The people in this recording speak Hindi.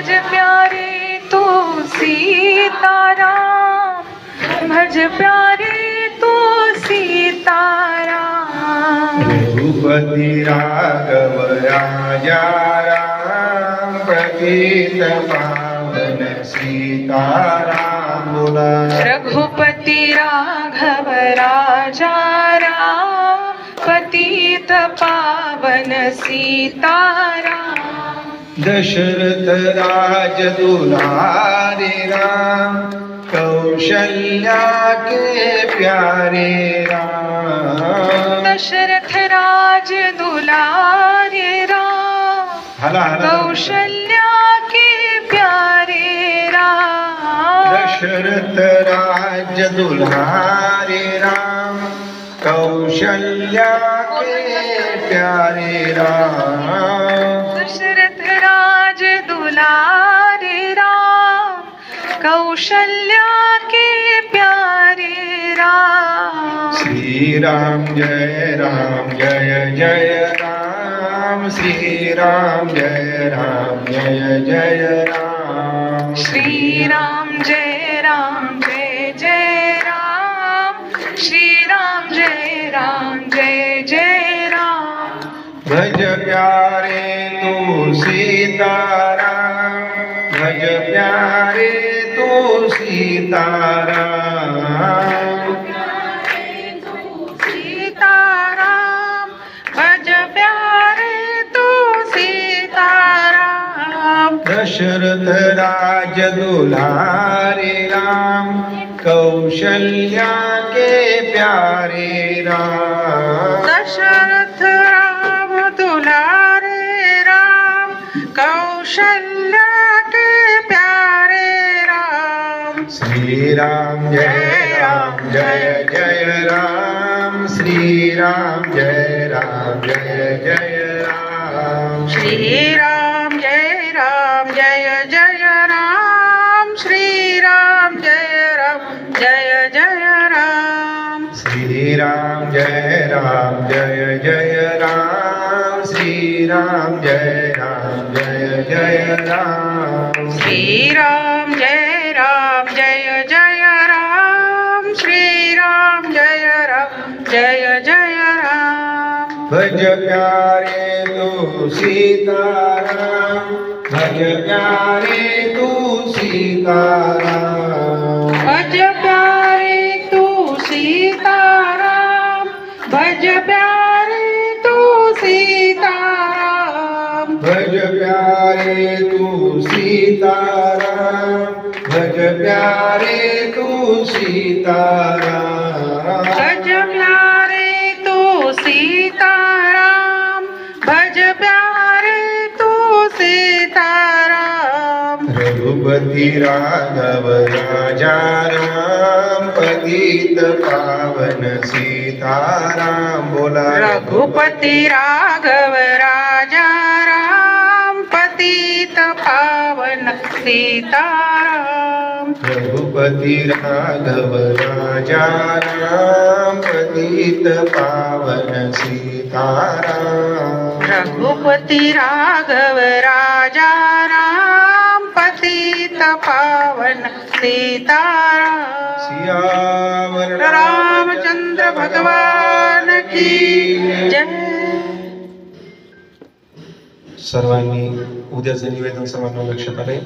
भज प्यारे तू सीताराम, भज प्यारे तू सीताराम। रघुपति राघव राजा राम, पतित पावन सीताराम। बोला रघुपति राघव राजा राम, पतित पावन सीताराम। दशरथ राज दुलारे राम, कौशल्या के प्यारे राम। दशरथ राज दुलारे राम, कौशल्या के प्यारे राम। दशरथ राज दुलारे राम, कौशल्या के प्यारे राम। दशरथ राज दुलारे राम, कौशल्या के प्यारे राम। श्री राम जय जय राम, श्री राम जय जय राम। श्री राम जय जय राम, श्री राम जय जय राम। भज प्यारे तू सीताराम, भज प्यारे तू सीताराम। सीताराम, भज प्यारे तू सीताराम। दशरथ राज दुलारे राम, कौशल्या के प्यारे राम। दशरथ राम दुलारे राम, कौशल्या के प्यारे राम। श्री राम जय जय राम, श्री राम जय जय राम। श्री राम जय जय राम, श्री राम जय जय राम। श्री राम जय जय राम, श्री राम जय जय राम। श्री राम जय जय राम, श्री राम जय जय राम। भज प्यारे तू सीताराम, भज प्यारे तू सीताराम। भज प्यारे तू सीताराम, भज प्यारे तू सीताराम। भज प्यारे तू सीताराम, भज प्यारे तू सीताराम। भज प्यारे तू सीताराम, भज प्यारे तू सीताराम। रघुपति राघव राजा राम, पतित पावन सीताराम। बोला रघुपति राघव राजा राम, पतित पावन सीताराम। रघुपति राघव राजा राम, पतित पावन सीताराम। रघुपति राघव राजा राम, पतित पावन सीताराम। सियावर रामचंद्र भगवान की जय। सर्वांनी उद्याचं निवेदन सर्वांना लक्षात आले।